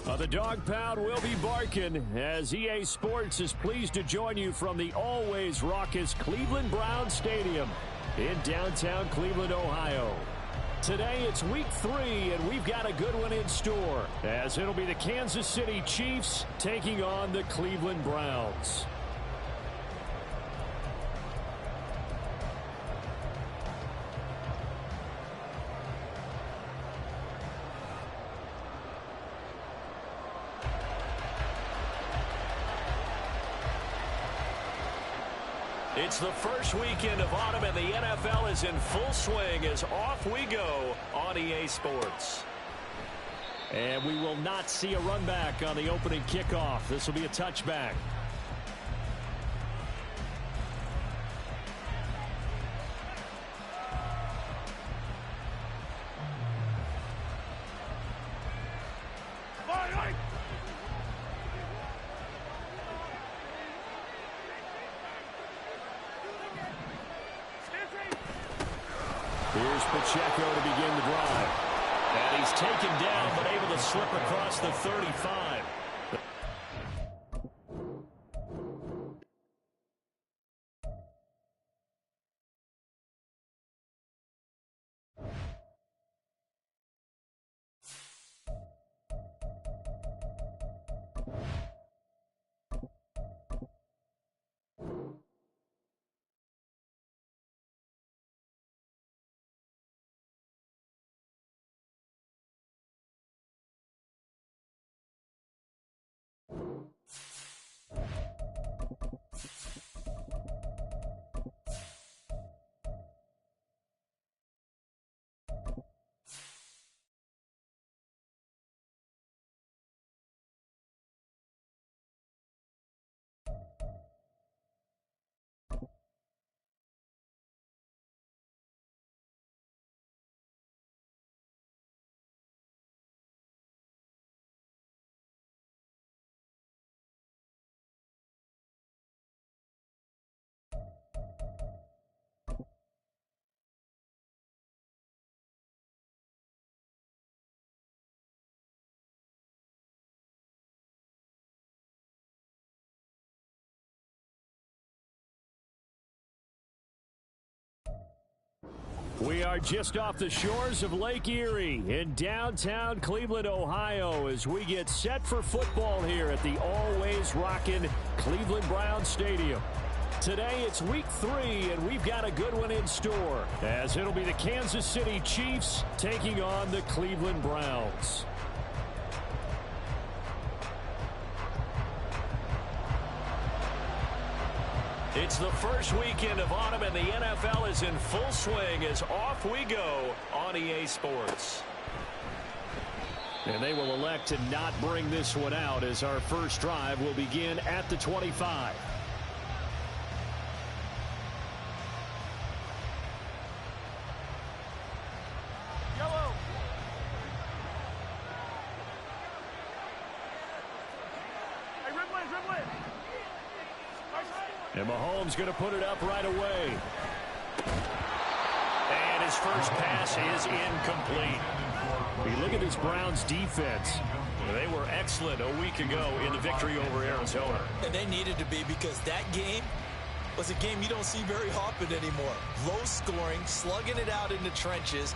The dog pound will be barking as EA Sports is pleased to join you from the always raucous Cleveland Browns Stadium in downtown Cleveland, Ohio. Today it's week 3, and we've got a good one in store as it'll be the Kansas City Chiefs taking on the Cleveland Browns. It's the first weekend of autumn, and the NFL is in full swing as off we go on EA Sports. And we will not see a run back on the opening kickoff. This will be a touchback. Here's Pacheco to begin the drive. And he's taken down, but able to slip across the 35. We are just off the shores of Lake Erie in downtown Cleveland, Ohio, as we get set for football here at the always rockin' Cleveland Browns Stadium. Today it's week 3, and we've got a good one in store as it'll be the Kansas City Chiefs taking on the Cleveland Browns. It's the first weekend of autumn, and the NFL is in full swing as off we go on EA Sports. And they will elect to not bring this one out as our first drive will begin at the 25. And Mahomes going to put it up right away. And his first pass is incomplete. You look at this Browns defense. They were excellent a week ago in the victory over Arizona. And they needed to be, because that game was a game you don't see very often anymore. Low scoring, slugging it out in the trenches.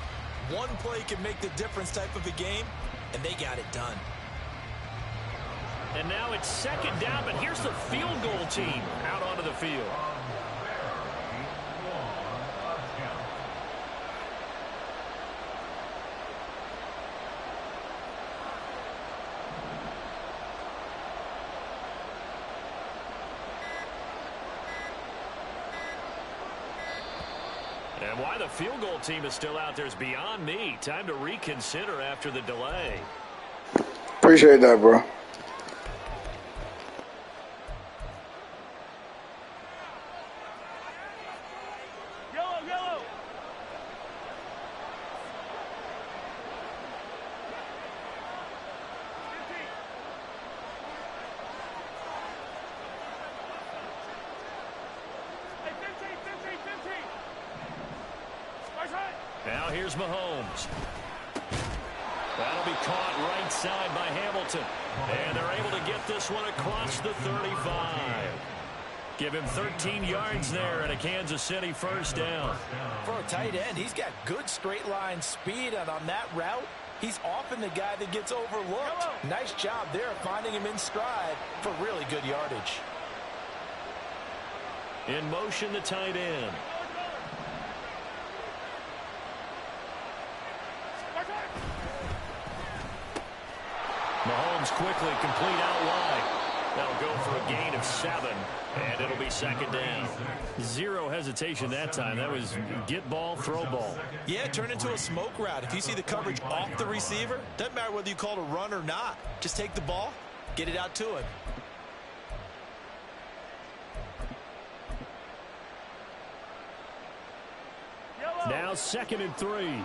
One play can make the difference type of a game, and they got it done. And now it's second down, but here's the field goal team out onto the field. And why the field goal team is still out there is beyond me. Time to reconsider after the delay. Appreciate that, bro. Now here's Mahomes. That'll be caught right side by Hamilton. And they're able to get this one across the 35. Give him 13 yards there and a Kansas City first down. For a tight end, he's got good straight line speed, and on that route, he's often the guy that gets overlooked. Nice job there finding him in stride for really good yardage. In motion, the tight end. Mahomes quickly complete out wide. That'll go for a gain of 7, and it'll be second down. Zero hesitation that time. That was get ball, throw ball. Yeah, turn into a smoke route. If you see the coverage off the receiver, doesn't matter whether you call it a run or not. Just take the ball, get it out to him. Now 2nd and 3.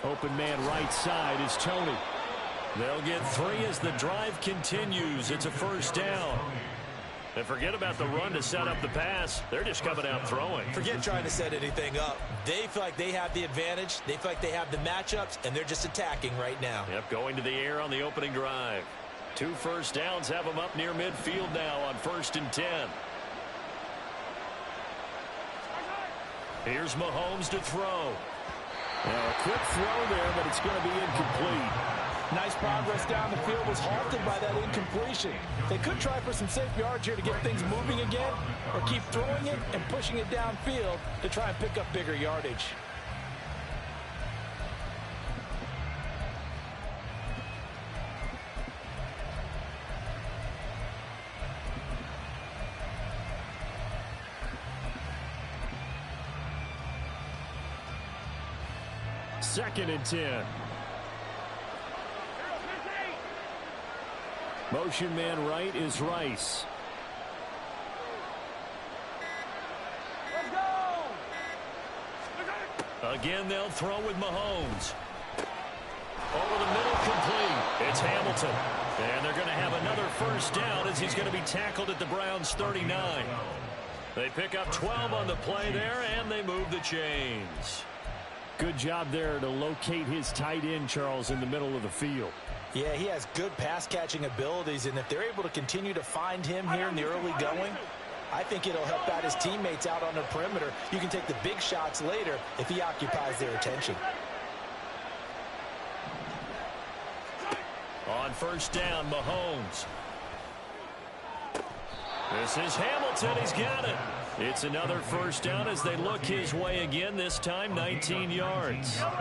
Open man right side is Tony. They'll get 3 as the drive continues. It's a first down. And forget about the run to set up the pass. They're just coming out throwing. Forget trying to set anything up. They feel like they have the advantage. They feel like they have the matchups, and they're just attacking right now. Yep, going to the air on the opening drive. 2 first downs have them up near midfield now on 1st and 10. Here's Mahomes to throw. Now a quick throw there, but it's going to be incomplete. Nice progress down the field was halted by that incompletion. They could try for some safe yards here to get things moving again, or keep throwing it and pushing it downfield to try and pick up bigger yardage. Second and 10. Motion man right is Rice. Again, they'll throw with Mahomes. Over the middle, complete. It's Hamilton. And they're going to have another first down as he's going to be tackled at the Browns' 39. They pick up 12 on the play there, and they move the chains. Good job there to locate his tight end, Charles, in the middle of the field. Yeah, he has good pass-catching abilities, and if they're able to continue to find him here in the early going, I think it'll help out his teammates out on the perimeter. You can take the big shots later if he occupies their attention. On first down, Mahomes. This is Hamilton. He's got it. It's another first down as they look his way again, this time 19 yards. And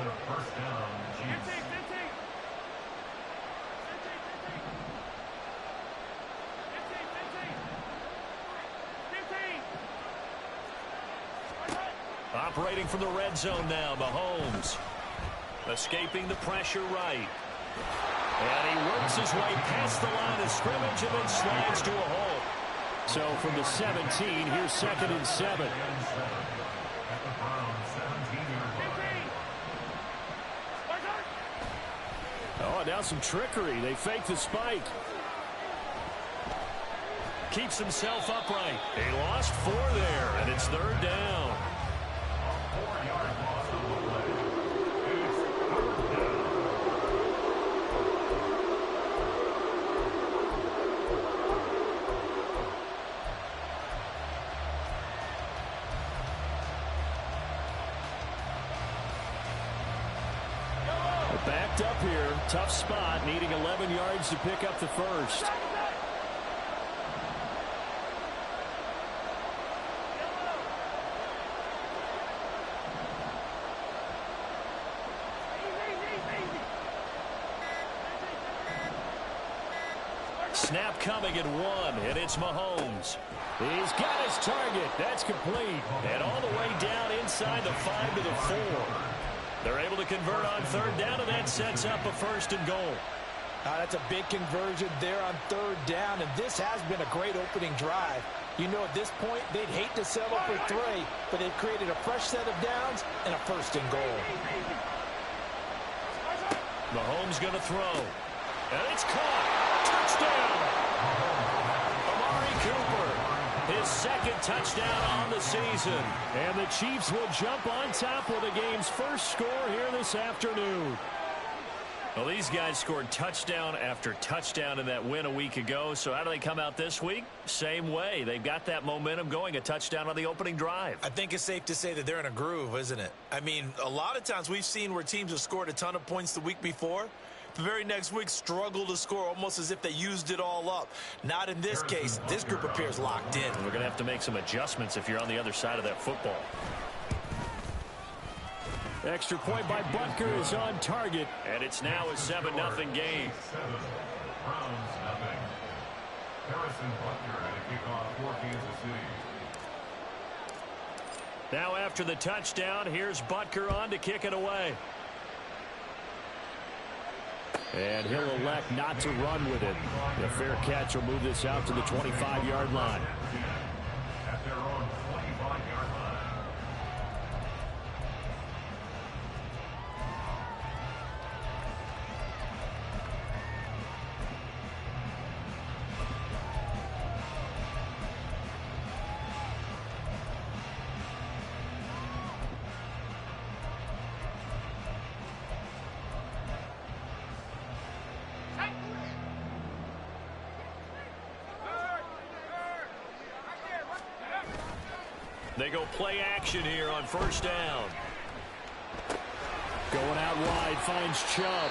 the first down, Chiefs. Operating from the red zone now, Mahomes. Escaping the pressure right. And he works his way past the line of scrimmage and then slides to a hole. So from the 17, here's 2nd and 7. Oh, now some trickery. They fake the spike. Keeps himself upright. He lost 4 there, and it's 3rd down. Backed up here. Tough spot, needing 11 yards to pick up the first. Snap coming at 1, and it's Mahomes. He's got his target. That's complete. And all the way down inside the 5 to the 4. They're able to convert on 3rd down, and that sets up a 1st and goal. That's a big conversion there on 3rd down, and this has been a great opening drive. You know, at this point, they'd hate to settle for 3, but they've created a fresh set of downs and a 1st and goal. Mahomes going to throw. And it's caught. Touchdown. Amari Cooper, his second touchdown on the season. And the Chiefs will jump on top with the game's first score here this afternoon. Well, these guys scored touchdown after touchdown in that win a week ago. So how do they come out this week? Same way. They've got that momentum going, a touchdown on the opening drive. I think it's safe to say that they're in a groove, isn't it? I mean, a lot of times we've seen where teams have scored a ton of points the week before. The very next week struggle to score almost as if they used it all up. Not in this case. This group appears locked in. We're going to have to make some adjustments if you're on the other side of that football. Extra point by Butker is on target, and it's now a 7-0 game. Browns nothing. Harrison Butker at a kickoff for Kansas City. Now after the touchdown, here's Butker on to kick it away. And he'll elect not to run with it. The fair catch will move this out to the 25-yard line. At their own 25-yard line. They go play action here on first down. Going out wide, finds Chubb.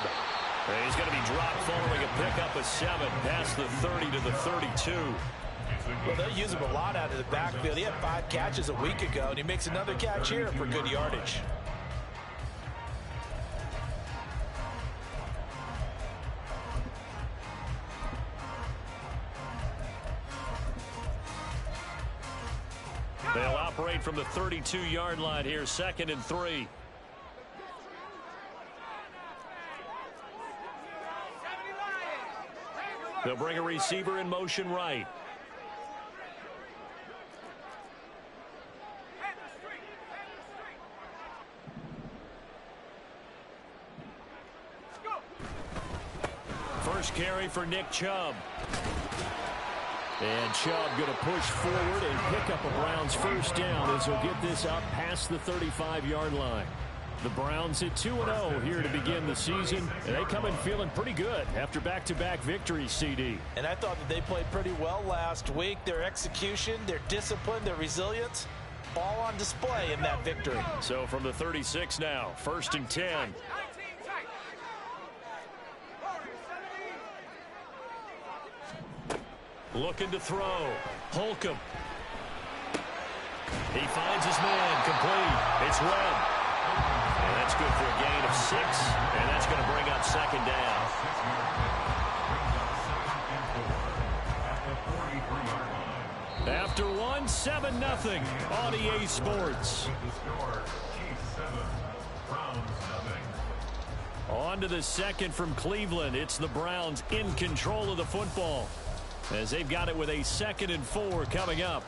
And he's going to be dropped following a pickup of 7 past the 30 to the 32. Well, they'll use him a lot out of the backfield. He had 5 catches a week ago, and he makes another catch here for good yardage. They'll operate from the 32-yard line here, 2nd and 3. They'll bring a receiver in motion right. First carry for Nick Chubb. And Chubb going to push forward and pick up a Browns first down as he'll get this up past the 35-yard line. The Browns at 2-0 here to begin the season, and they come in feeling pretty good after back-to-back victories, CD. And I thought that they played pretty well last week. Their execution, their discipline, their resilience, all on display in that victory. So from the 36 now, 1st and 10. Looking to throw. Holcomb. He finds his man. Complete. It's Webb. And that's good for a gain of 6. And that's going to bring up 2nd down. After one, 7-0 on EA Sports. On to the second from Cleveland. It's the Browns in control of the football, as they've got it with a 2nd and 4 coming up.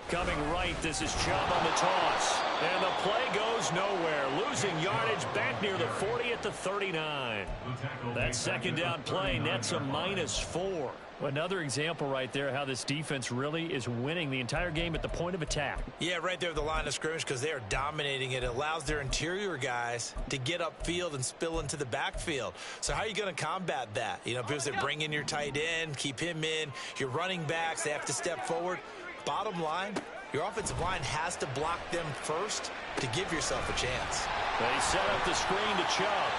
Coming right, this is Chubb on the toss. And the play goes nowhere. Losing yardage back near the 40 at the 39. That 2nd down play nets a -4. Another example right there how this defense really is winning the entire game at the point of attack. Yeah, right there at the line of scrimmage, because they are dominating it. It allows their interior guys to get upfield and spill into the backfield. So how are you going to combat that? You know, because they bring in your tight end, keep him in. Your running backs, they have to step forward. Bottom line, your offensive line has to block them first to give yourself a chance. They set up the screen to Chubb.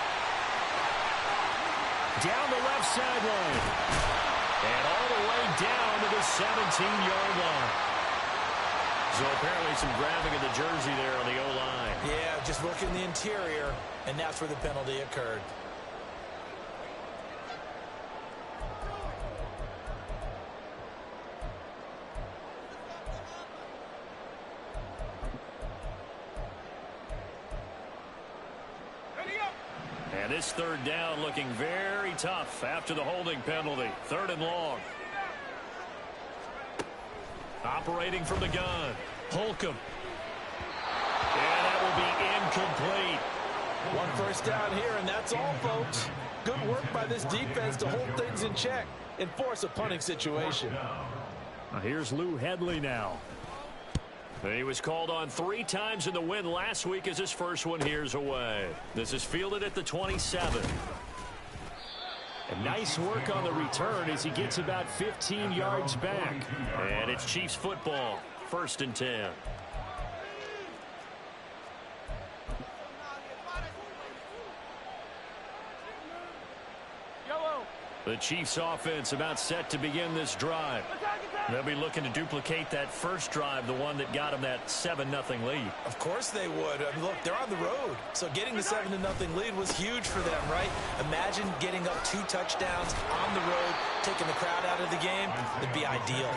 Down the left sideline. And all the way down to the 17-yard line. So apparently some grabbing of the jersey there on the O-line. Yeah, just working the interior, and that's where the penalty occurred. And this third down looking very tough after the holding penalty. 3rd and long. Operating from the gun. Holcomb. And that will be incomplete. 1 first down here, and that's all, folks. Good work by this defense to hold things in check and force a punting situation. Now here's Lou Hedley now. He was called on 3 times in the win last week as his first one here's away. This is fielded at the 27. And nice work on the return as he gets about 15 yards back. And it's Chiefs football. 1st and 10. The Chiefs offense about set to begin this drive. They'll be looking to duplicate that first drive, the one that got them that 7-0 lead. Of course they would. I mean, look, they're on the road. So getting the 7-0 lead was huge for them, right? Imagine getting up 2 touchdowns on the road, taking the crowd out of the game. It'd be ideal.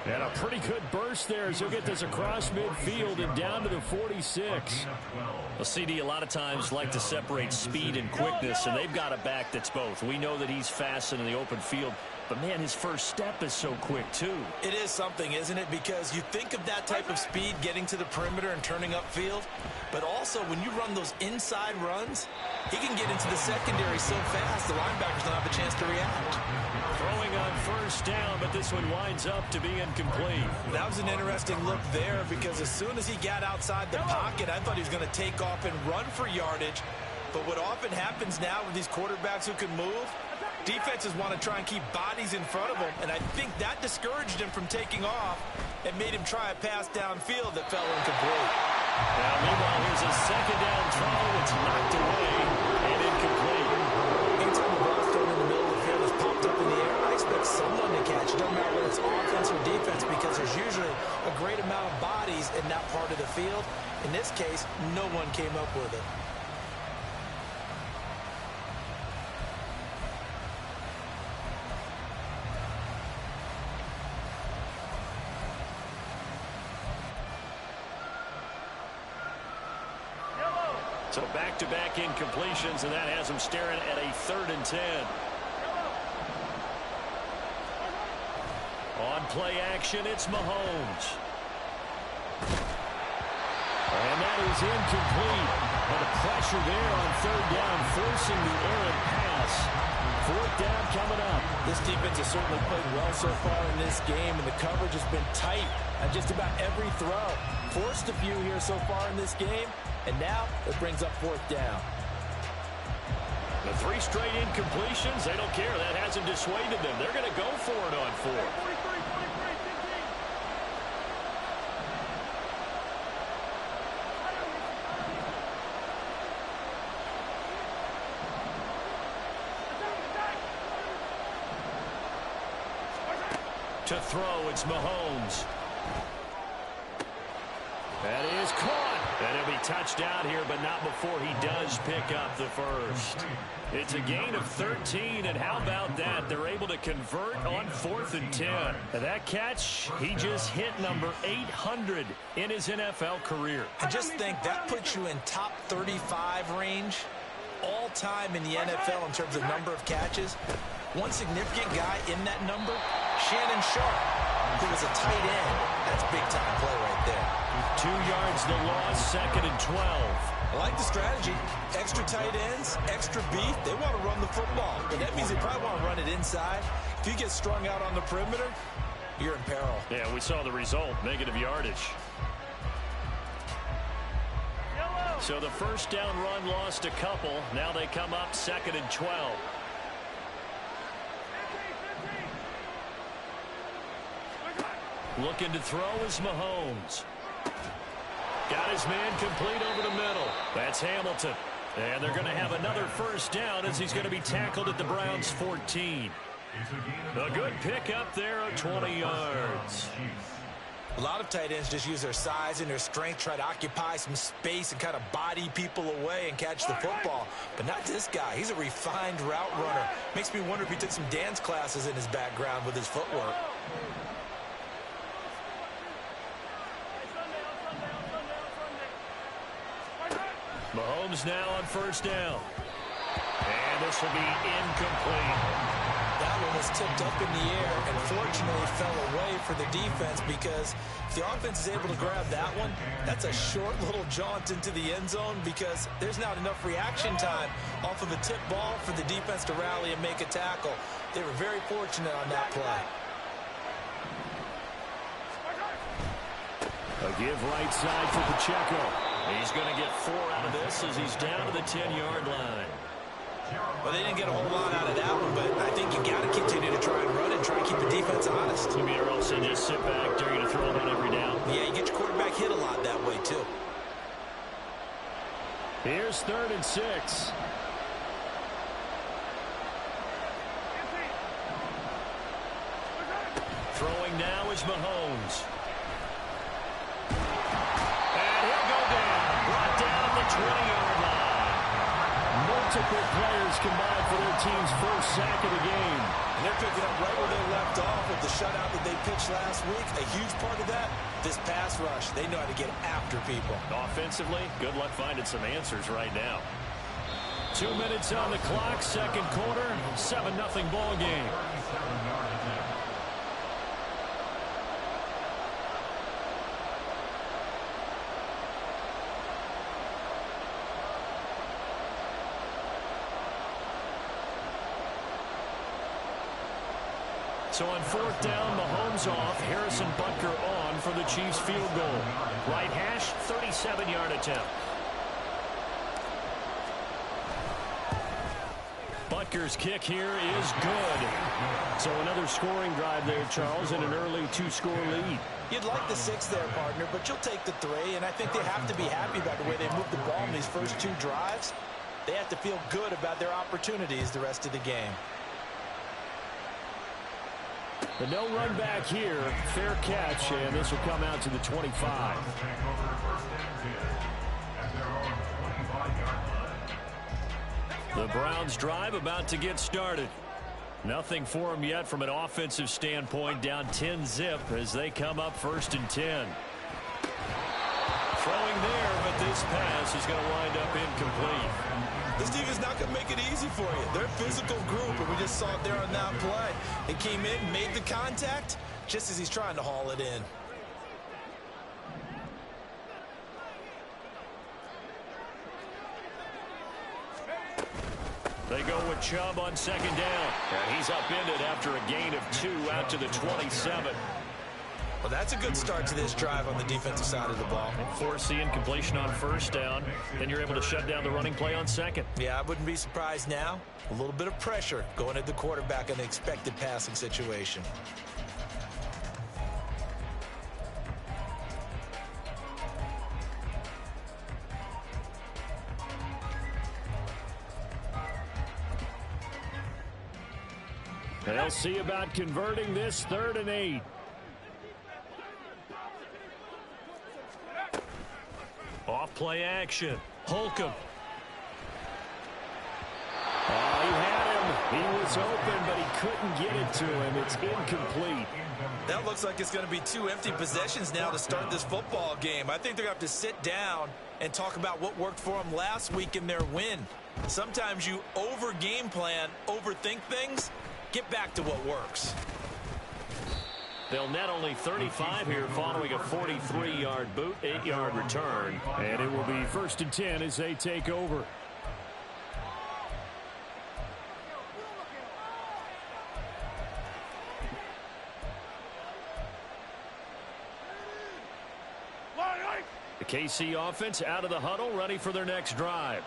And a pretty good burst there as he'll get this across midfield and down to the 46. Well, CD a lot of times like to separate speed and quickness, and they've got a back that's both. We know that he's fast in the open field, but, man, his first step is so quick, too. It is something, isn't it? Because you think of that type of speed getting to the perimeter and turning upfield, but also when you run those inside runs, he can get into the secondary so fast the linebackers don't have a chance to react. Throwing on first down, but this one winds up to be incomplete. That was an interesting look there because as soon as he got outside the pocket, I thought he was going to take off and run for yardage. But what often happens now with these quarterbacks who can move, defenses want to try and keep bodies in front of them, and I think that discouraged him from taking off and made him try a pass downfield that fell incomplete. Now, meanwhile, here's a 2nd down throw. It's knocked away and incomplete. Anytime the ball's thrown in the middle of the field is popped up in the air, I expect someone to catch it. It doesn't matter whether it's offense or defense because there's usually a great amount of bodies in that part of the field. In this case, no one came up with it. So back-to-back incompletions, and that has him staring at a 3rd and 10. On play action, it's Mahomes. And that is incomplete. But the pressure there on 3rd down, forcing the errant pass. 4th down coming up. This defense has certainly played well so far in this game, and the coverage has been tight on just about every throw. Forced a few here so far in this game, and now it brings up 4th down. The 3 straight incompletions, they don't care. That hasn't dissuaded them. They're going to go for it on 4th. To throw, it's Mahomes. That is caught. And he'll be touched out here, but not before he does pick up the first. It's a gain of 13, and how about that? They're able to convert on 4th and 10. And that catch, he just hit number 800 in his NFL career. I just think that puts you in top 35 range all time in the NFL in terms of number of catches. One significant guy in that number, Shannon Sharp, who was a tight end. That's big-time play right there. 2 yards the loss, 2nd and 12. I like the strategy. Extra tight ends, extra beef. They want to run the football, but that means they probably want to run it inside. If you get strung out on the perimeter, you're in peril. Yeah, we saw the result, negative yardage. So the first down run lost a couple. Now they come up 2nd and 12. Looking to throw is Mahomes. Got his man complete over the middle. That's Hamilton. And they're going to have another first down as he's going to be tackled at the Browns' 14. A good pickup there of 20 yards. A lot of tight ends just use their size and their strength, try to occupy some space and kind of body people away and catch the football. But not this guy. He's a refined route runner. Makes me wonder if he took some dance classes in his background with his footwork. Mahomes now on first down. And this will be incomplete. That one was tipped up in the air and fortunately fell away for the defense, because if the offense is able to grab that one, that's a short little jaunt into the end zone, because there's not enough reaction time off of a tip ball for the defense to rally and make a tackle. They were very fortunate on that play. A give right side for Pacheco. He's going to get 4 out of this as he's down to the 10-yard line. Well, they didn't get a whole lot out of that one, but I think you got to continue to try and run and try and keep the defense honest. You mean, or else they just sit back, they're going to throw it on every down? Yeah, you get your quarterback hit a lot that way, too. Here's 3rd and 6. Throwing now is Mahomes. And he'll go down. Brought down at the 20-yard line. Multiple players combined for their team's first sack of the game. And they're picking up right where they left off with the shutout that they pitched last week. A huge part of that, this pass rush. They know how to get after people. Offensively, good luck finding some answers right now. 2 minutes on the clock, second quarter, 7-0 ball game. So on 4th down, Mahomes off, Harrison Butker on for the Chiefs field goal. Right hash, 37-yard attempt. Butker's kick here is good. So another scoring drive there, Charles, and an early 2-score lead. You'd like the 6 there, partner, but you'll take the 3, and I think they have to be happy about the way they moved the ball in these first 2 drives. They have to feel good about their opportunities the rest of the game. The no run back here, fair catch, and this will come out to the 25. The Browns drive about to get started. Nothing for them yet from an offensive standpoint, down 10-zip as they come up 1st and 10. Throwing there, but this pass is going to wind up incomplete. This team is not going to make it easy for you. They're a physical group, and we just saw it there on that play. They came in, made the contact, just as he's trying to haul it in. They go with Chubb on 2nd down. And he's upended after a gain of 2 out to the 27. Well, that's a good start to this drive on the defensive side of the ball. Force the incompletion on 1st down. Then you're able to shut down the running play on 2nd. Yeah, I wouldn't be surprised now. A little bit of pressure going at the quarterback in the expected passing situation. They'll see about converting this 3rd and 8. Off play action. Holcomb. Oh, he had him. He was open, but he couldn't get it to him. It's incomplete. That looks like it's going to be 2 empty possessions now to start this football game. I think they're going to have to sit down and talk about what worked for them last week in their win. Sometimes you over-game plan, overthink things. Get back to what works. They'll net only 35 here following a 43-yard boot, 8-yard return. And it will be 1st and 10 as they take over. The KC offense out of the huddle, ready for their next drive.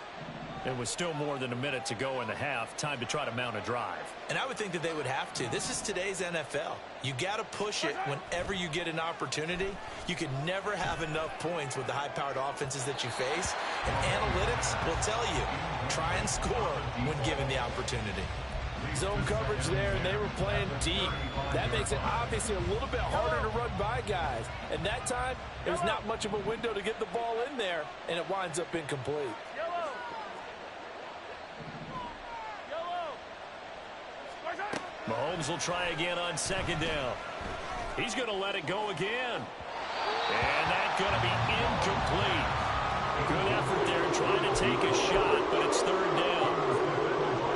There was still more than a minute to go in the half. Time to try to mount a drive. And I would think that they would have to. This is today's NFL. You got to push it whenever you get an opportunity. You can never have enough points with the high-powered offenses that you face. And analytics will tell you, try and score when given the opportunity. Zone coverage there, and they were playing deep. That makes it obviously a little bit harder to run by guys. And that time, there's not much of a window to get the ball in there, and it winds up incomplete. Mahomes will try again on 2nd down. He's going to let it go again. And that's going to be incomplete. Good effort there trying to take a shot, but it's third down.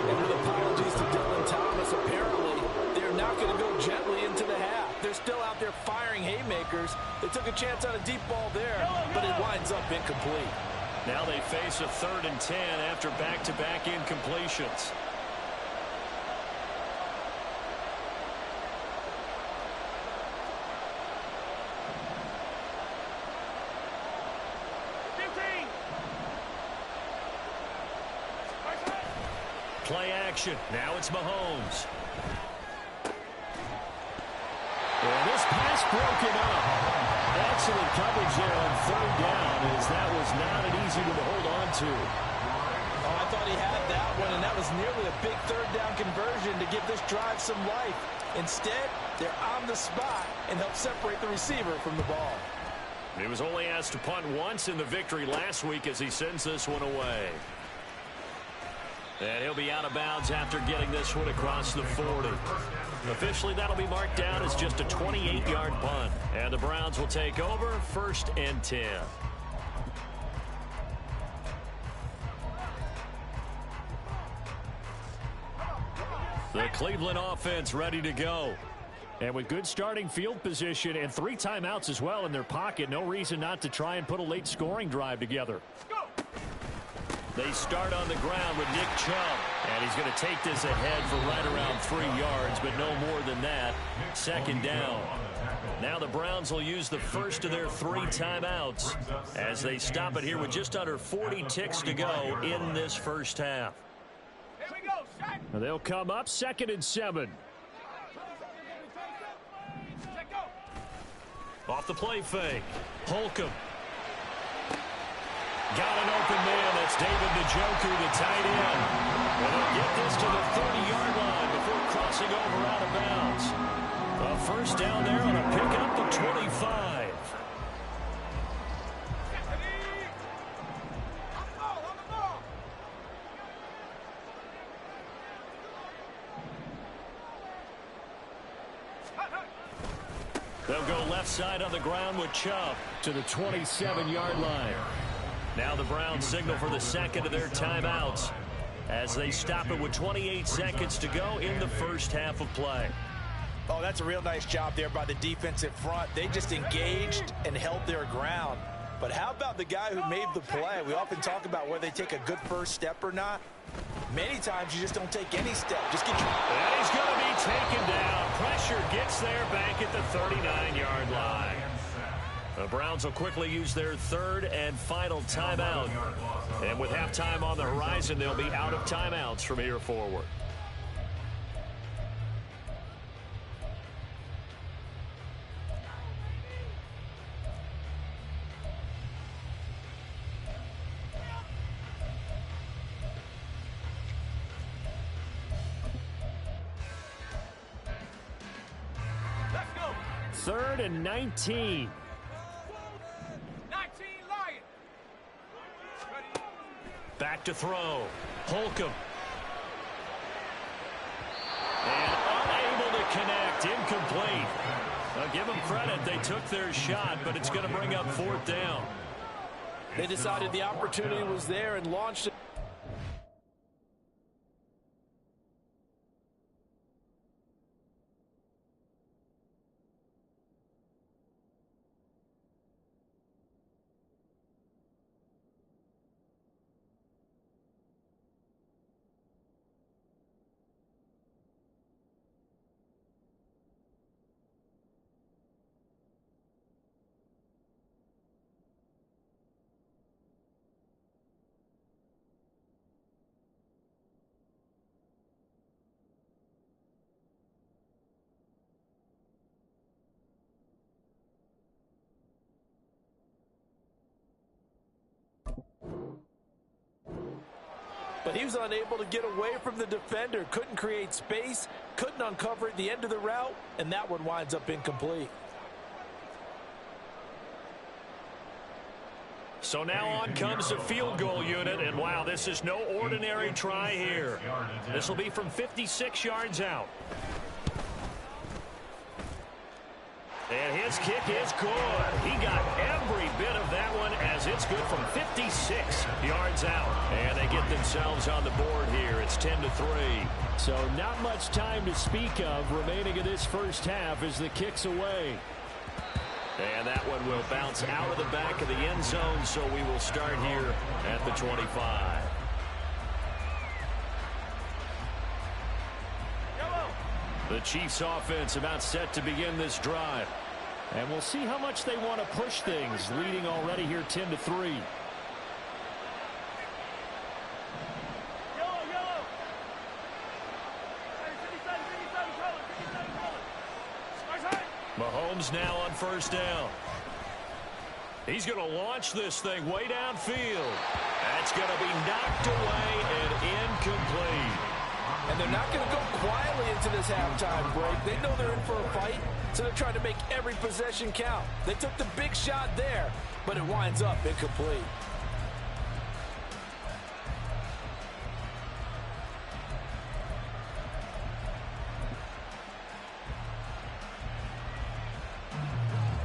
And with apologies to Dylan Thomas, apparently they're not going to go gently into the half. They're still out there firing haymakers. They took a chance on a deep ball there, but it winds up incomplete. Now they face a 3rd and 10 after back-to-back incompletions. Play action. Now it's Mahomes. And this pass broken up. Excellent coverage there on 3rd down, as that was not an easy one to hold on to. Oh, I thought he had that one, and that was nearly a big 3rd down conversion to give this drive some life. Instead, they're on the spot and help separate the receiver from the ball. He was only asked to punt once in the victory last week as he sends this one away. And he'll be out of bounds after getting this one across the 40. Officially, that'll be marked down as just a 28-yard punt. And the Browns will take over 1st and 10. The Cleveland offense ready to go. And with good starting field position and 3 timeouts as well in their pocket, no reason not to try and put a late scoring drive together. They start on the ground with Nick Chubb, and he's going to take this ahead for right around 3 yards, but no more than that. 2nd down. Now the Browns will use the first of their 3 timeouts as they stop it here with just under 40 ticks to go in this first half. They'll come up 2nd and 7. Off the play fake. Holcomb. Got an open man. That's David Njoku, the tight end. And they'll get this to the 30-yard line before crossing over out of bounds. A first down there on a pickup of 25. They'll go left side on the ground with Chubb to the 27-yard line. Now the Browns signal for the 2nd of their timeouts as they stop it with 28 seconds to go in the first half of play. Oh, that's a real nice job there by the defensive front. They just engaged and held their ground. But how about the guy who made the play? We often talk about whether they take a good first step or not. Many times you just don't take any step. Just get your... And he's going to be taken down. Pressure gets there back at the 39-yard line. The Browns will quickly use their 3rd and final timeout. And with halftime on the horizon, they'll be out of timeouts from here forward. Let's go. 3rd and 19. Back to throw. Holcomb. And unable to connect. Incomplete. I'll give them credit. They took their shot, but it's going to bring up 4th down. They decided the opportunity was there and launched it. But he was unable to get away from the defender. Couldn't create space, couldn't uncover at the end of the route, and that one winds up incomplete. So now on comes the field goal unit, and wow, this is no ordinary try here. This will be from 56 yards out. And his kick is good. He got every bit of that one as it's good from 56 yards out. And they get themselves on the board here. It's 10-3. So not much time to speak of remaining in this first half as the kick's away. And that one will bounce out of the back of the end zone, so we will start here at the 25. The Chiefs offense about set to begin this drive. And we'll see how much they want to push things, leading already here 10-3. Mahomes now on first down. He's going to launch this thing way downfield. That's going to be knocked away and incomplete. And they're not going to go quietly into this halftime break. They know they're in for a fight, so they're trying to make every possession count. They took the big shot there, but it winds up incomplete.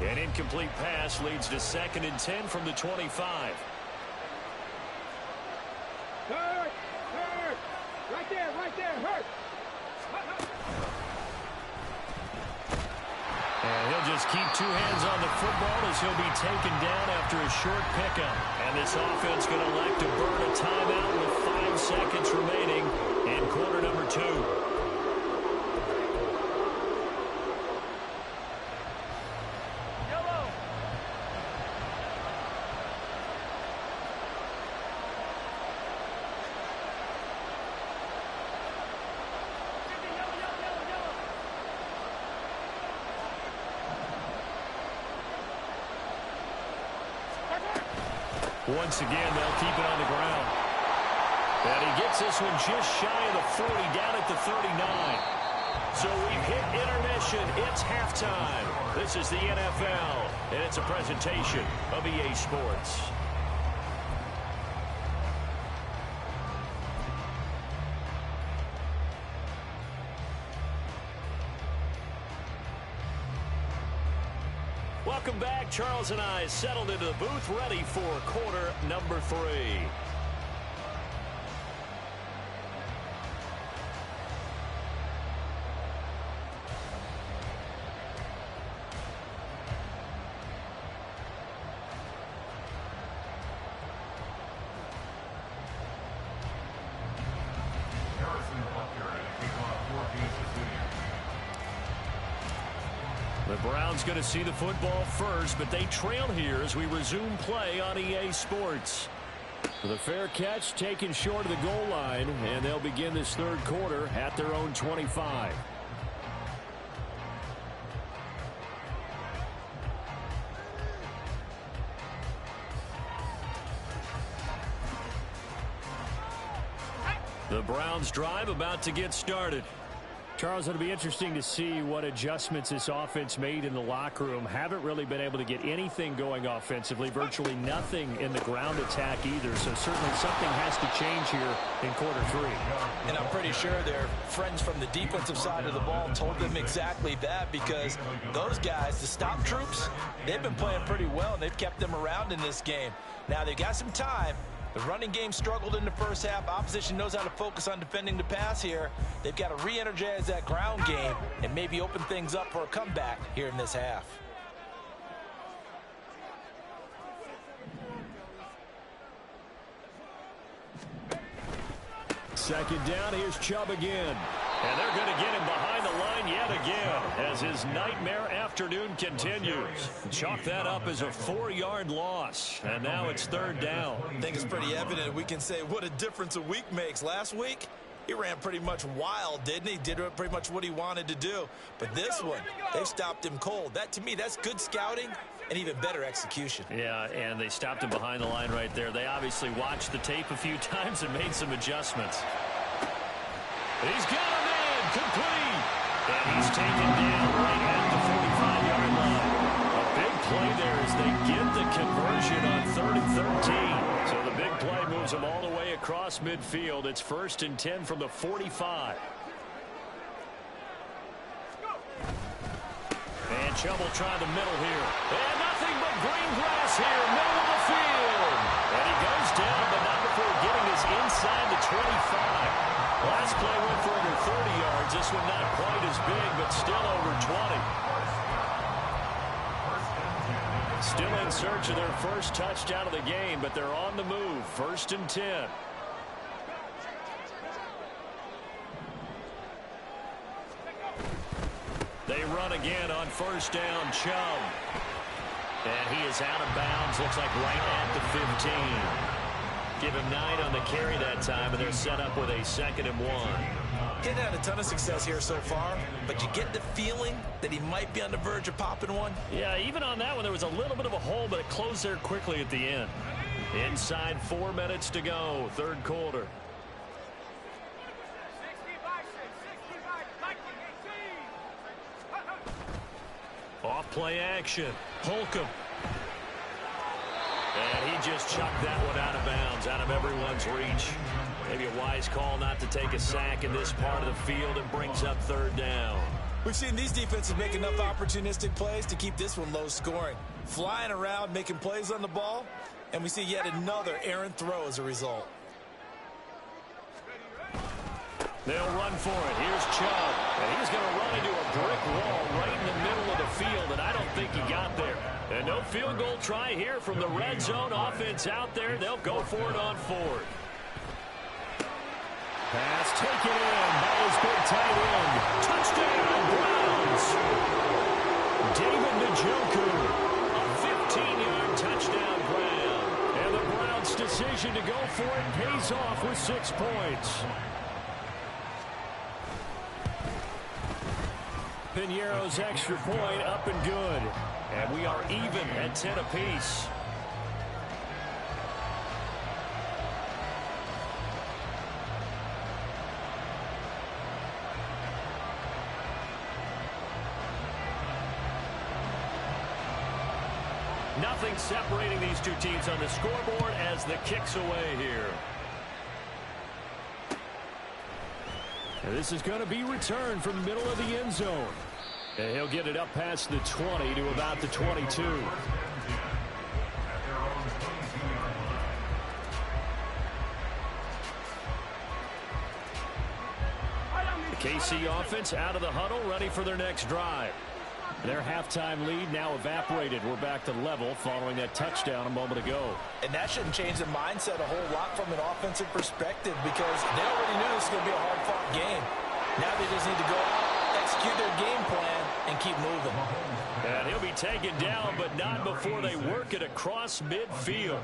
An incomplete pass leads to 2nd and 10 from the 25. And he'll just keep two hands on the football as he'll be taken down after a short pickup. And this offense going to elect to burn a timeout with 5 seconds remaining in quarter number 2. Once again, they'll keep it on the ground. And he gets this one just shy of the 40, down at the 39. So we've hit intermission. It's halftime. This is the NFL, and it's a presentation of EA Sports. Welcome back. Charles and I settled into the booth, ready for quarter number 3. The Browns going to see the football first, but they trail here as we resume play on EA Sports. The fair catch taken short of the goal line, and they'll begin this third quarter at their own 25. The Browns drive about to get started. Charles, it'll be interesting to see what adjustments this offense made in the locker room. Haven't really been able to get anything going offensively, virtually nothing in the ground attack either. So certainly something has to change here in quarter 3. And I'm pretty sure their friends from the defensive side of the ball told them exactly that, because those guys, the stop troops, they've been playing pretty well, and they've kept them around in this game. Now, they've got some time. The running game struggled in the first half. Opposition knows how to focus on defending the pass here. They've got to re-energize that ground game and maybe open things up for a comeback here in this half. Second down, here's Chubb again. And they're going to get him behind the line yet again as his nightmare afternoon continues. Chalk that up as a 4-yard loss. And now it's third down. I think it's pretty evident. We can say what a difference a week makes. Last week, he ran pretty much wild, didn't he? Did pretty much what he wanted to do. But this one, they've stopped him cold. That, to me, that's good scouting and even better execution. Yeah, and they stopped him behind the line right there. They obviously watched the tape a few times and made some adjustments. He's got a man, complete. And he's taken down right at the 45-yard line. A big play there as they get the conversion on 3rd and 13. So the big play moves them all the way across midfield. It's 1st and 10 from the 45. And Chubb will try the middle here. And nothing but green grass here, middle of the field. And he goes down, but not before getting his inside the 25. Last play went for over 30 yards. This one not quite as big, but still over 20. Still in search of their first touchdown of the game, but they're on the move. 1st and 10. They run again on 1st down. Chubb. And he is out of bounds. Looks like right at the 15. Give him 9 on the carry that time, and they're set up with a 2nd and 1. Getting had a ton of success here so far, but you get the feeling that he might be on the verge of popping one. Yeah, even on that one, there was a little bit of a hole, but it closed there quickly at the end. Inside 4 minutes to go, 3rd quarter. Off play action. Holcomb. And he just chucked that one out of bounds, out of everyone's reach. Maybe a wise call not to take a sack in this part of the field, and brings up 3rd down. We've seen these defenses make enough opportunistic plays to keep this one low scoring. Flying around, making plays on the ball, and we see yet another errant throw as a result. They'll run for it. Here's Chubb. And he's going to run into a brick wall right in the middle of the field, and I don't think he got there. And no field goal try here from the red zone. Offense out there. They'll go for it on 4th. Pass taken in by his big tight end. Touchdown, Browns. David Njoku. A 15-yard touchdown grab. And the Browns' decision to go for it pays off with 6 points. Piñeiro's extra point up and good. And we are even at 10 apiece. Nothing separating these two teams on the scoreboard as the kick's away here. And this is going to be returned from the middle of the end zone. And he'll get it up past the 20 to about the 22. The KC offense out of the huddle, ready for their next drive. Their halftime lead now evaporated. We're back to level following that touchdown a moment ago. And that shouldn't change the mindset a whole lot from an offensive perspective, because they already knew this was going to be a hard-fought game. Now they just need to go out, execute their game plan, and keep moving. And he'll be taken down, but not before they work it across midfield.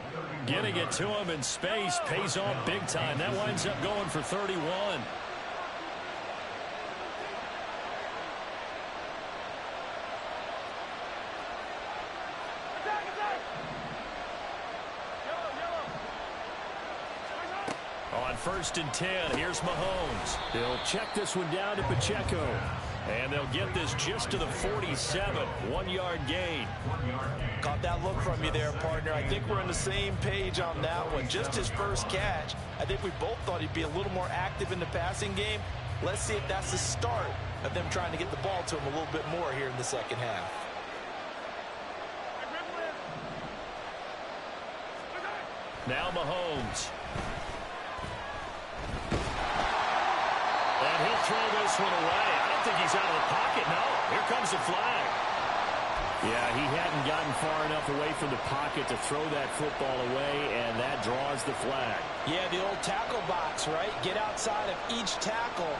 Getting it to him in space pays off big time. That winds up going for 31. On 1st and 10, here's Mahomes. He'll check this one down to Pacheco. And they'll get this just to the 47. 1-yard gain. Caught that look from you there, partner. I think we're on the same page on that one. Just his first catch. I think we both thought he'd be a little more active in the passing game. Let's see if that's the start of them trying to get the ball to him a little bit more here in the second half. Now Mahomes. And he'll throw this one away. I don't think he's out of the pocket. No, here comes the flag. Yeah, he hadn't gotten far enough away from the pocket to throw that football away, and that draws the flag. Yeah, the old tackle box, right? Get outside of each tackle,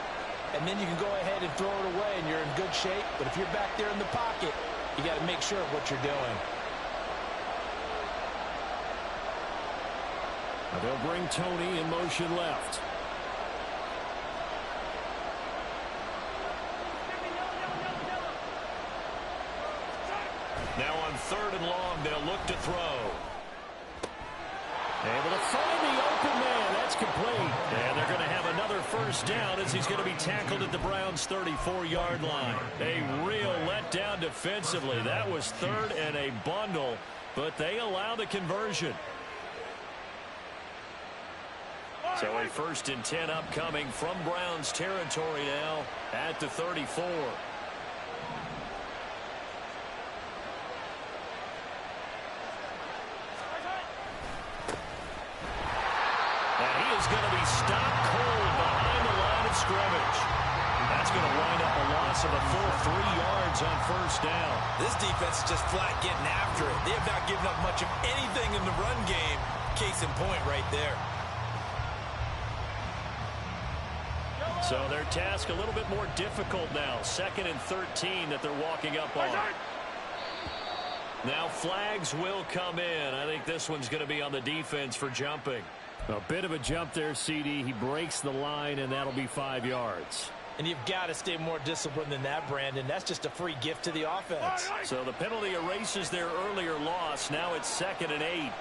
and then you can go ahead and throw it away, and you're in good shape. But if you're back there in the pocket, you got to make sure of what you're doing. Now they'll bring Tony in motion left. Now on 3rd and long, they'll look to throw. Able to find the open man. That's complete. And they're going to have another 1st down as he's going to be tackled at the Browns' 34-yard line. A real letdown defensively. That was 3rd and a bundle, but they allow the conversion. So a 1st and 10 upcoming from Browns territory now at the 34. going to be stopped cold behind the line of scrimmage. That's going to wind up a loss of a full 3 yards on first down. This defense is just flat getting after it. They have not given up much of anything in the run game. Case in point right there. So their task a little bit more difficult now. 2nd and 13 that they're walking up on. Now flags will come in. I think this one's going to be on the defense for jumping. A bit of a jump there, CD. He breaks the line, and that'll be 5 yards. And you've got to stay more disciplined than that, Brandon. That's just a free gift to the offense. So the penalty erases their earlier loss. Now it's 2nd and 8.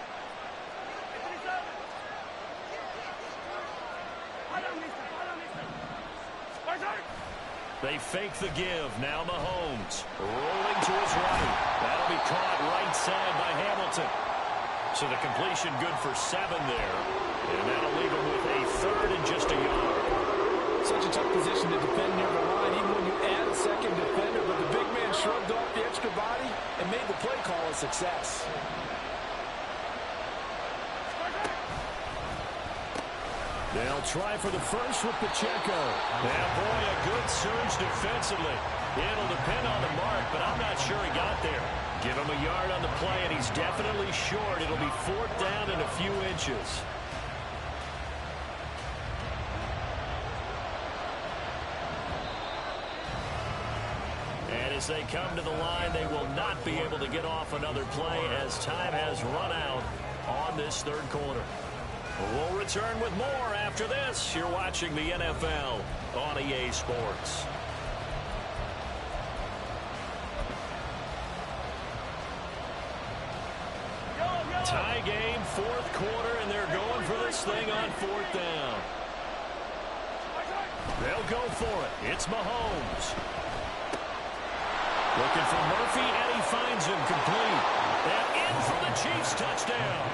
They fake the give. Now Mahomes rolling to his right. That'll be caught right side by Hamilton. So the completion good for 7 there. And that'll leave him with a 3rd and just a yard. Such a tough position to defend near the line, even when you add a second defender. But the big man shrugged off the extra body and made the play call a success. They'll try for the first with Pacheco. Now, boy, a good surge defensively. It'll depend on the mark, but I'm not sure he got there. Give him a yard on the play, and he's definitely short. It'll be 4th down and a few inches. And as they come to the line, they will not be able to get off another play as time has run out on this 3rd quarter. We'll return with more after this. You're watching the NFL on EA Sports. Tie game, 4th quarter, and they're going for this thing on 4th down. They'll go for it. It's Mahomes. Looking for Murphy, and he finds him complete. And in for the Chiefs touchdown.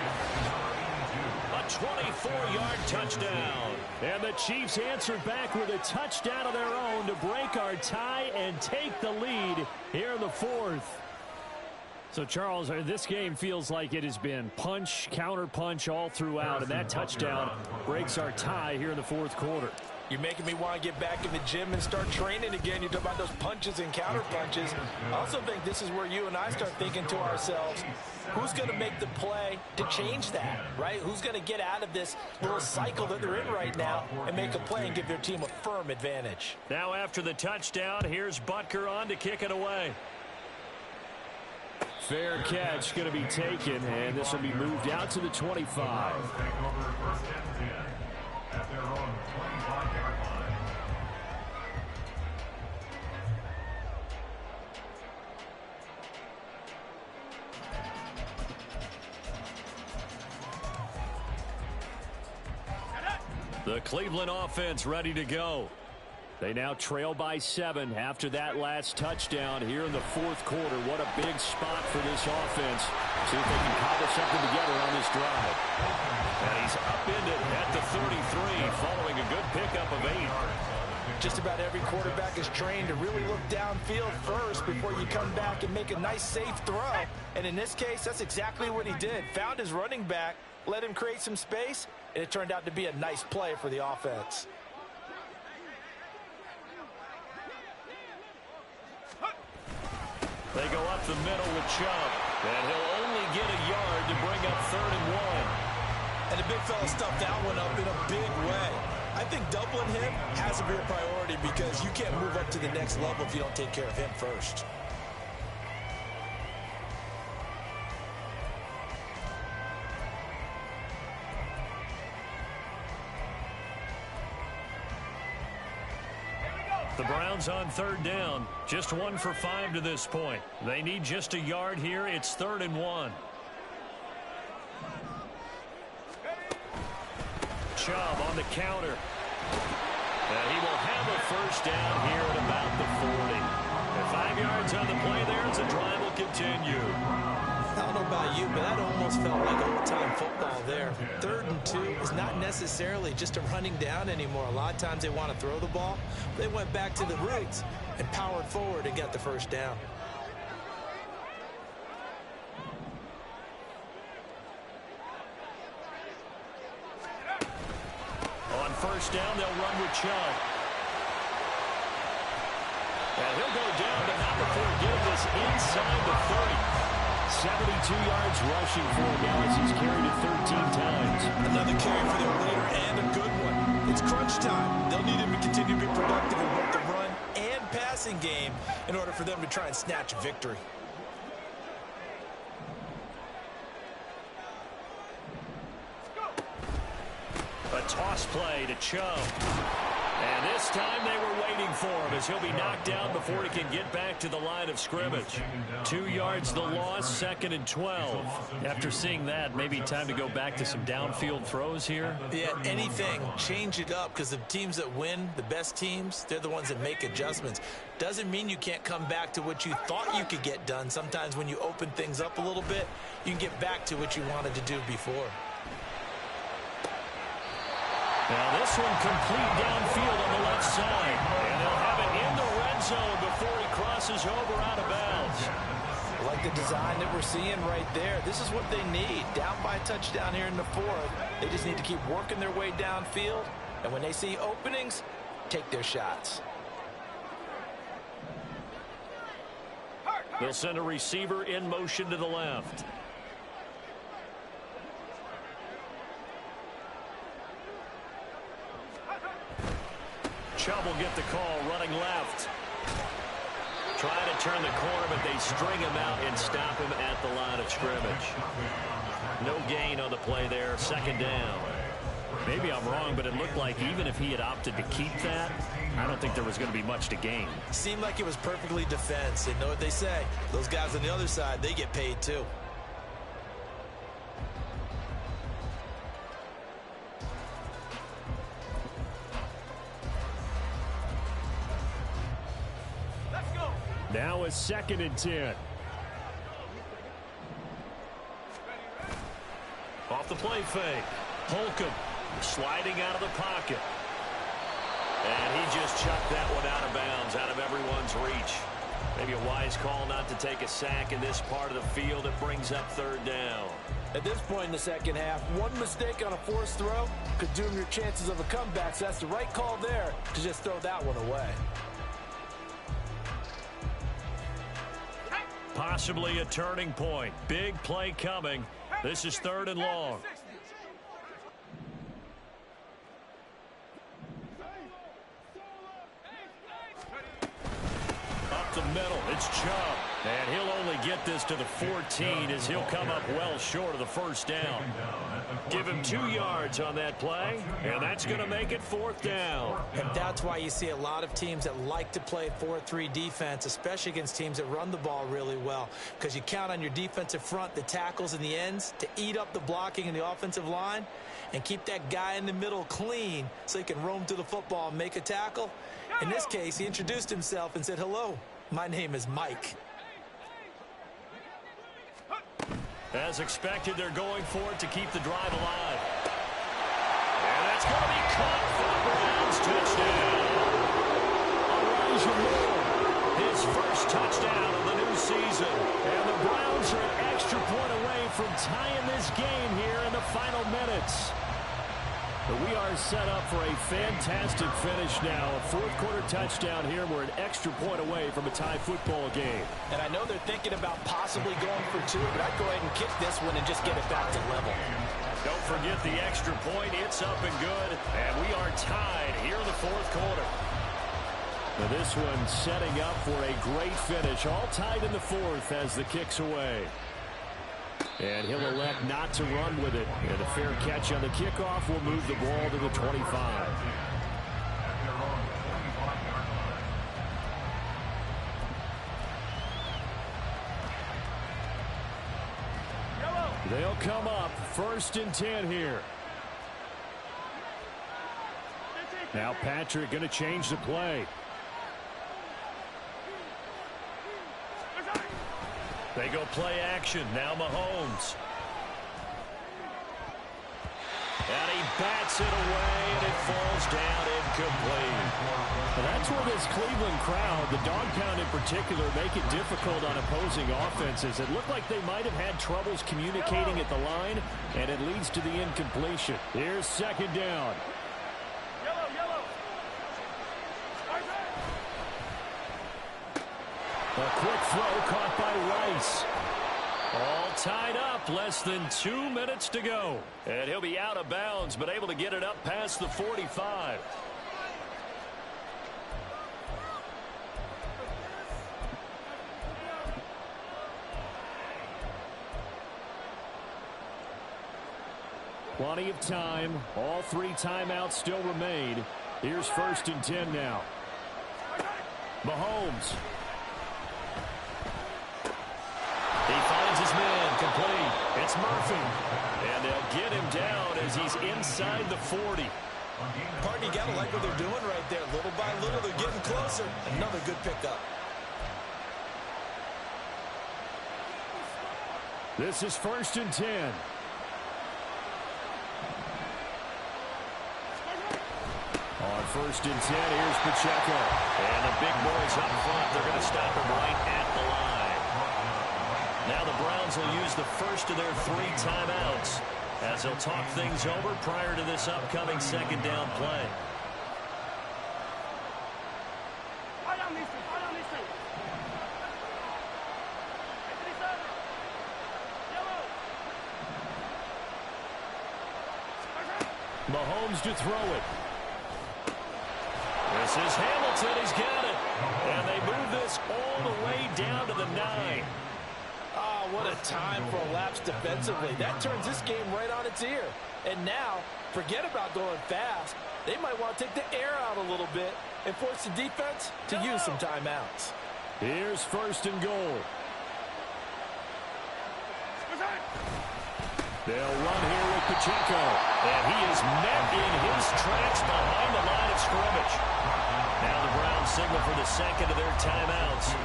A 24-yard touchdown. And the Chiefs answered back with a touchdown of their own to break our tie and take the lead here in the 4th. So, Charles, this game feels like it has been punch, counter punch all throughout, and that touchdown breaks our tie here in the 4th quarter. You're making me want to get back in the gym and start training again. You talk about those punches and counter punches. I also think this is where you and I start thinking to ourselves, who's going to make the play to change that, right? Who's going to get out of this little cycle that they're in right now and make a play and give their team a firm advantage? Now after the touchdown, here's Butker on to kick it away. Fair catch going to be taken, and this will be moved out to the 25. Take over 1st and 10 at their own 25-yard line. The Cleveland offense ready to go. They now trail by 7 after that last touchdown here in the 4th quarter. What a big spot for this offense. See if they can cobble something together on this drive. And he's upended at the 33 following a good pickup of 8. Just about every quarterback is trained to really look downfield first before you come back and make a nice, safe throw. And in this case, that's exactly what he did. Found his running back, let him create some space, and it turned out to be a nice play for the offense. They go up the middle with Chubb, and he'll only get a yard to bring up 3rd and 1. And the big fella stuffed that one up in a big way. I think doubling him has to be a priority because you can't move up to the next level if you don't take care of him first. The Browns on 3rd down. Just 1 for 5 to this point. They need just a yard here. It's 3rd and 1. Chubb on the counter. And he will have a first down here at about the 40. And 5 yards on the play there as the drive will continue. I don't know about you, but that almost felt like old-time football there. 3rd and 2 is not necessarily just a running down anymore. A lot of times they want to throw the ball. They went back to the roots and powered forward and got the first down. first down. They'll run with Chubb. And he'll go down, but not before getting this inside the 30. 72 yards rushing for him now as he's carried it 13 times. Another carry for their leader and a good one. It's crunch time. They'll need him to continue to be productive in both the run and passing game in order for them to try and snatch victory. A toss play to Chubb. And this time they were waiting for him as he'll be knocked down before he can get back to the line of scrimmage. 2 yards the loss, 2nd and 12. After seeing that, maybe time to go back to some downfield throws here. Yeah, anything. Change it up because the teams that win, the best teams, they're the ones that make adjustments. Doesn't mean you can't come back to what you thought you could get done. Sometimes when you open things up a little bit, you can get back to what you wanted to do before. Now this one complete downfield on the left side. And they'll have it in the red zone before he crosses over out of bounds. Like the design that we're seeing right there. This is what they need. Down by a touchdown here in the 4th. They just need to keep working their way downfield. And when they see openings, take their shots. They'll send a receiver in motion to the left. Chubb will get the call running left. Trying to turn the corner, but they string him out and stop him at the line of scrimmage. No gain on the play there, 2nd down. Maybe I'm wrong, but it looked like even if he had opted to keep that, I don't think there was going to be much to gain. Seemed like it was perfectly defense. And know what they say? Those guys on the other side, they get paid too. Now it's 2nd and 10. Off the play fake. Holcomb sliding out of the pocket. And he just chucked that one out of bounds, out of everyone's reach. Maybe a wise call not to take a sack in this part of the field. It brings up 3rd down. At this point in the second half, one mistake on a forced throw could doom your chances of a comeback. So that's the right call there to just throw that one away. Possibly a turning point. Big play coming. This is 3rd and long. Up the middle, it's Chubb. And he'll only get this to the 14 as he'll come up well short of the 1st down. Give him 2 yards on that play, and that's going to make it 4th down. And that's why you see a lot of teams that like to play 4-3 defense, especially against teams that run the ball really well, because you count on your defensive front, the tackles and the ends, to eat up the blocking in the offensive line and keep that guy in the middle clean so he can roam through the football and make a tackle. In this case, he introduced himself and said, "Hello, my name is Mike." As expected, they're going for it to keep the drive alive. And that's going to be caught for the Browns. Touchdown. Elijah Moore, his first touchdown of the new season. And the Browns are an extra point away from tying this game here in the final minutes. But we are set up for a fantastic finish now. A 4th quarter touchdown here. We're an extra point away from a tie football game. And I know they're thinking about possibly going for 2, but I'd go ahead and kick this one and just get it back to level. Don't forget the extra point. It's up and good. And we are tied here in the 4th quarter. Now this one setting up for a great finish. All tied in the 4th as the kick's away. And he'll elect not to run with it. And a fair catch on the kickoff will move the ball to the 25. They'll come up 1st and 10 here. Now Patrick going to change the play. They go play action. Now Mahomes. And he bats it away, and it falls down incomplete. Well, that's where this Cleveland crowd, the dog pound in particular, make it difficult on opposing offenses. It looked like they might have had troubles communicating at the line, and it leads to the incompletion. Here's 2nd down. A quick throw caught by Rice. All tied up, less than 2 minutes to go. And he'll be out of bounds, but able to get it up past the 45. Plenty of time. All 3 timeouts still remain. Here's 1st and 10 now. Mahomes. He finds his man, complete. It's Murphy. And they'll get him down as he's inside the 40. Partner, you got to like what they're doing right there. Little by little, they're getting closer. Another good pickup. This is 1st and 10. On 1st and 10, here's Pacheco. And the big boys up front, they're going to stop him right at the line. Now the Browns will use the first of their 3 timeouts as they'll talk things over prior to this upcoming 2nd down play. Mahomes to throw it. This is Hamilton. He's got it. And they move this all the way down to the 9. Oh, what a time for a lapse defensively. That turns this game right on its ear. And now, forget about going fast. They might want to take the air out a little bit and force the defense to use some timeouts. Here's 1st and goal. They'll run here with Pacheco. And he is met in his tracks behind the line of scrimmage. Now the Browns signal for the 2nd of their timeouts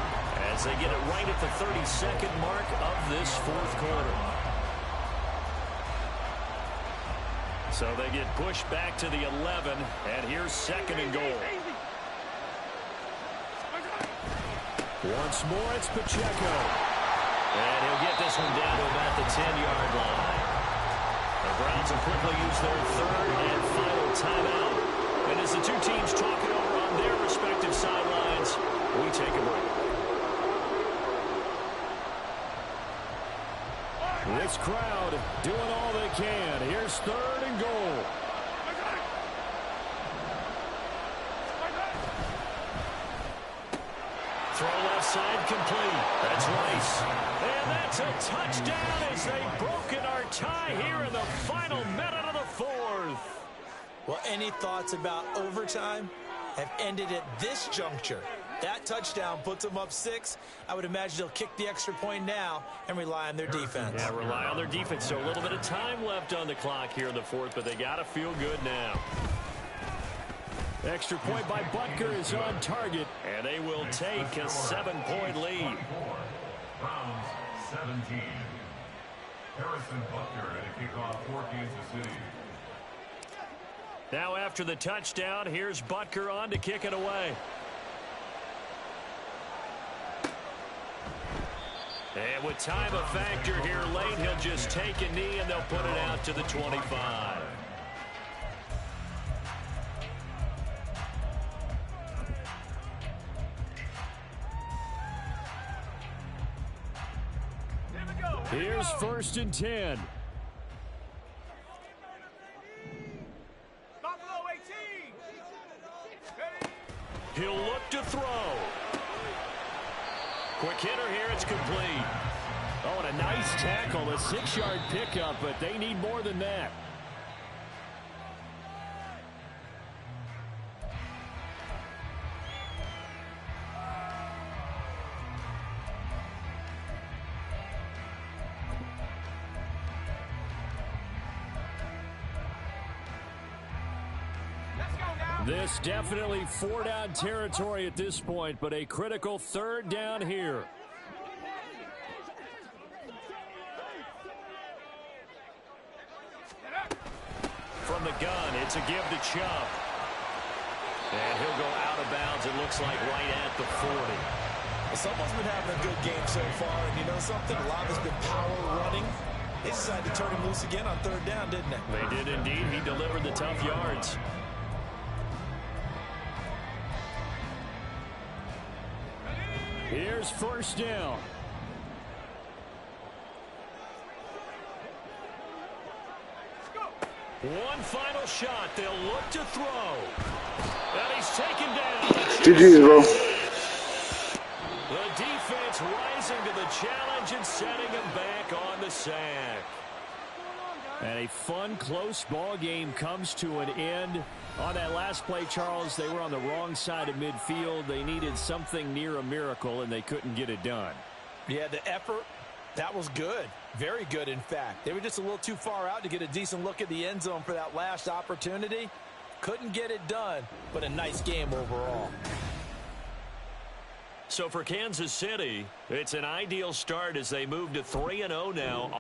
as they get it right at the 32nd mark of this 4th quarter. So they get pushed back to the 11, and here's 2nd and goal. Once more, it's Pacheco. And he'll get this one down to about the 10-yard line. The Browns will quickly use their 3rd and final timeout. And as the 2 teams talk it over on their respective sidelines, we take a break. This crowd doing all they can. Here's 3rd and goal. Throw left side complete. That's Rice. And that's a touchdown as they've broken our tie here in the final minute of the 4th. Well, any thoughts about overtime have ended at this juncture. That touchdown puts them up 6. I would imagine they'll kick the extra point now and rely on their defense. Yeah, rely on their defense. So a little bit of time left on the clock here in the 4th, but they got to feel good now. Extra point by Butker is on target, and they will take a 7-point lead. Browns 17. Harrison Butker at a kickoff for Kansas City. Now after the touchdown, here's Butker on to kick it away. And with time a factor here late, he'll just take a knee and they'll put it out to the 25. Here's 1st and 10. He'll look to throw. Quick hitter here, it's complete. Oh, and a nice tackle, a 6-yard pickup, but they need more than that. This definitely 4-down territory at this point, but a critical 3rd down here. From the gun, it's a give to Chubb. And he'll go out of bounds, it looks like, right at the 40. Well, someone's been having a good game so far, and you know something? A lot has been power running. They decided to turn him loose again on 3rd down, didn't they? They did indeed. He delivered the tough yards. Here's first down. One final shot. They'll look to throw. And he's taken down. GG's, bro. The defense rising to the challenge and setting him back on the sack. And a fun, close ball game comes to an end. On that last play, Charles, they were on the wrong side of midfield. They needed something near a miracle, and they couldn't get it done. Yeah, the effort, that was good. Very good, in fact. They were just a little too far out to get a decent look at the end zone for that last opportunity. Couldn't get it done, but a nice game overall. So for Kansas City, it's an ideal start as they move to 3-0 now.